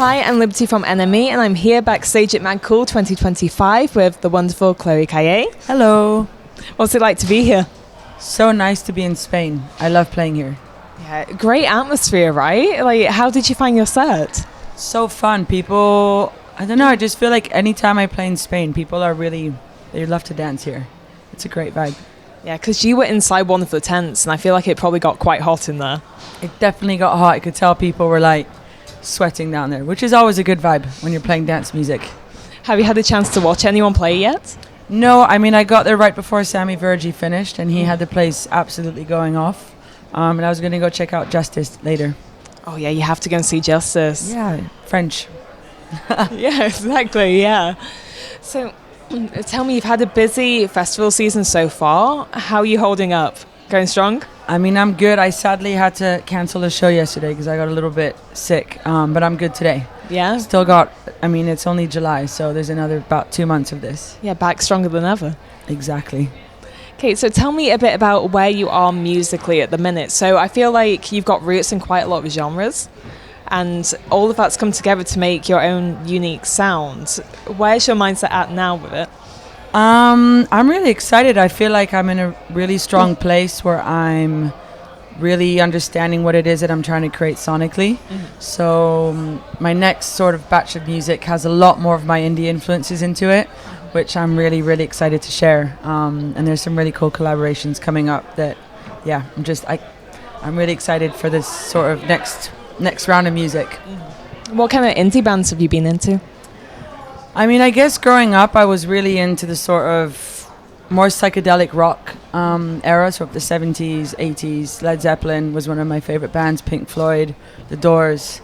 Hi, I'm Liberty from NME, and I'm here backstage at Mad Cool 2025 with the wonderful Chloé Caillet. Hello. What's it like to be here? So nice to be in Spain. I love playing here. Yeah, great atmosphere, right? Like, how did you find your set? So fun. People, I don't know, I just feel like anytime I play in Spain, people are really, they love to dance here. It's a great vibe. Yeah, because you were inside one of the tents, and I feel like it probably got quite hot in there. It definitely got hot. I could tell people were like sweating down there, which is always a good vibe when you're playing dance music. Have you had a chance to watch anyone play yet? No, I mean, I got there right before Sammy Vergi finished, and he had the place absolutely going off. And I was going to go check out Justice later. Oh, yeah, you have to go and see Justice. Yeah, French. Yeah, exactly, yeah. So, tell me, you've had a busy festival season so far. How are you holding up? Going strong? I mean, I'm good. I sadly had to cancel a show yesterday because I got a little bit sick, but I'm good today. Yeah? Still got, I mean, it's only July, so there's another about 2 months of this. Yeah, back stronger than ever. Exactly. Okay, so tell me a bit about where you are musically at the minute. So I feel like you've got roots in quite a lot of genres, and all of that's come together to make your own unique sound. Where's your mindset at now with it? I'm really excited. I feel like I'm in a really strong place where I'm really understanding what it is that I'm trying to create sonically. So my next sort of batch of music has a lot more of my indie influences into it, which I'm really, really excited to share. And there's some really cool collaborations coming up that, yeah, I'm really excited for this sort of next round of music. What kind of indie bands have you been into? I mean, I guess growing up, I was really into the sort of more psychedelic rock era, sort of the 70s, 80s. Led Zeppelin was one of my favorite bands, Pink Floyd, The Doors,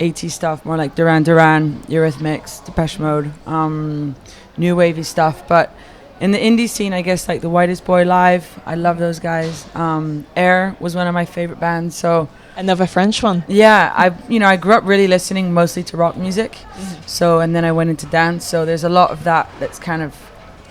80s stuff, more like Duran Duran, Eurythmics, Depeche Mode, new wavy stuff. But in the indie scene, I guess like The Whitest Boy Live, I love those guys. Air was one of my favorite bands, so... Another French one. Yeah, I grew up really listening mostly to rock music, so and then I went into dance. So there's a lot of that's kind of,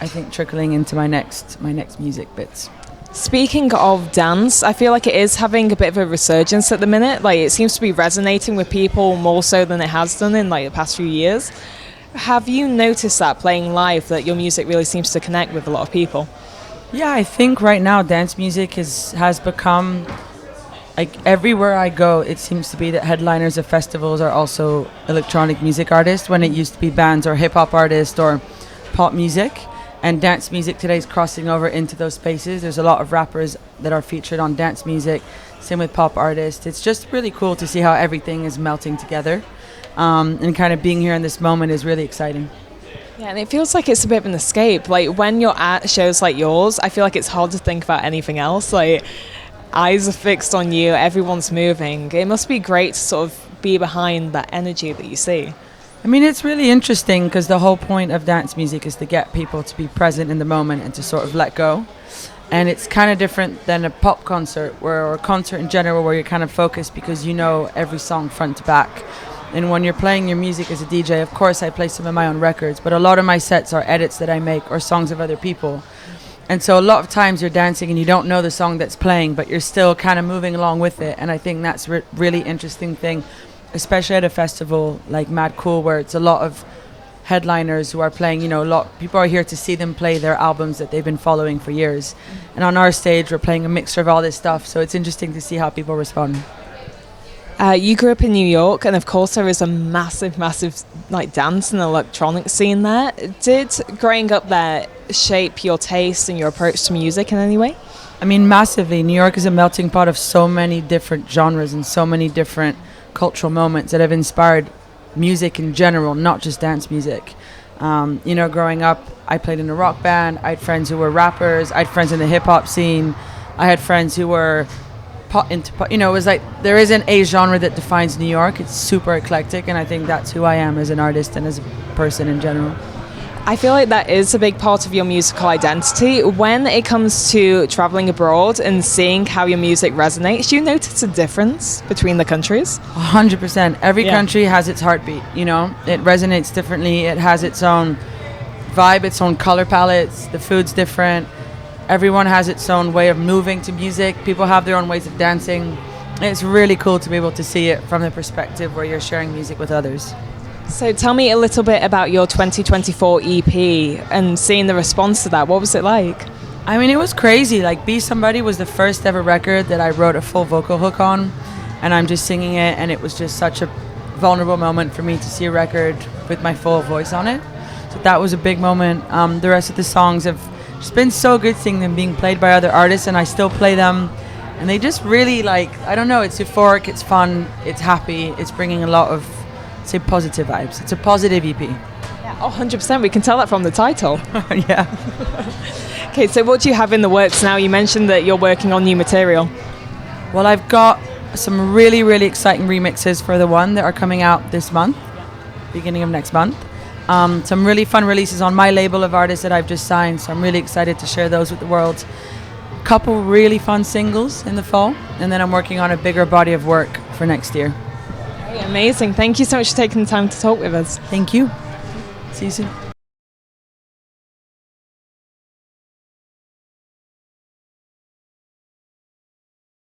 I think, trickling into my next music bits. Speaking of dance, I feel like it is having a bit of a resurgence at the minute. Like it seems to be resonating with people more so than it has done in like the past few years. Have you noticed that playing live that your music really seems to connect with a lot of people? Yeah, I think right now dance music has become. Like everywhere I go, it seems to be that headliners of festivals are also electronic music artists when it used to be bands or hip-hop artists or pop music. And dance music today is crossing over into those spaces. There's a lot of rappers that are featured on dance music, same with pop artists. It's just really cool to see how everything is melting together. And kind of being here in this moment is really exciting. Yeah, and it feels like it's a bit of an escape. Like when you're at shows like yours, I feel like it's hard to think about anything else. Like eyes are fixed on you, everyone's moving. It must be great to sort of be behind that energy that you see. I mean, it's really interesting because the whole point of dance music is to get people to be present in the moment and to sort of let go. And it's kind of different than a pop concert or a concert in general where you're kind of focused because you know every song front to back. And when you're playing your music as a DJ, of course I play some of my own records, but a lot of my sets are edits that I make or songs of other people. And so a lot of times you're dancing and you don't know the song that's playing, but you're still kind of moving along with it. And I think that's a really interesting thing, especially at a festival like Mad Cool, where it's a lot of headliners who are playing, you know, a lot people are here to see them play their albums that they've been following for years. And on our stage, we're playing a mixture of all this stuff. So it's interesting to see how people respond. You grew up in New York, and of course there is a massive like dance and electronic scene there. Did growing up there shape your taste and your approach to music in any way? I mean, massively. New York is a melting pot of so many different genres and so many different cultural moments that have inspired music in general, not just dance music. You know, growing up, I played in a rock band. I had friends who were rappers. I had friends in the hip-hop scene. I had friends who were you know, it was like there isn't a genre that defines New York. It's super eclectic, and I think that's who I am as an artist and as a person in general. I feel like that is a big part of your musical identity. When it comes to traveling abroad and seeing how your music resonates, do you notice a difference between the countries? 100%. Every country has its heartbeat, you know. It resonates differently. It has its own vibe, its own color palettes. The food's different. Everyone has its own way of moving to music. People have their own ways of dancing. It's really cool to be able to see it from the perspective where you're sharing music with others. So tell me a little bit about your 2024 EP and seeing the response to that. What was it like? I mean, it was crazy. Like, Be Somebody was the first ever record that I wrote a full vocal hook on, and I'm just singing it, and it was just such a vulnerable moment for me to see a record with my full voice on it. So that was a big moment. The rest of the songs have just been so good seeing them being played by other artists, and I still play them, and they just really, like, I don't know, it's euphoric, it's fun, it's happy, it's bringing a lot of, say, positive vibes. It's a positive EP. Yeah, 100%. We can tell that from the title. Yeah. Okay, so what do you have in the works now? You mentioned that you're working on new material. Well, I've got some really, really exciting remixes for the one that are coming out this month, beginning of next month. Some really fun releases on my label of artists that I've just signed, so I'm really excited to share those with the world. Couple really fun singles in the fall, and then I'm working on a bigger body of work for next year. Amazing. Thank you so much for taking the time to talk with us. Thank you. See you soon.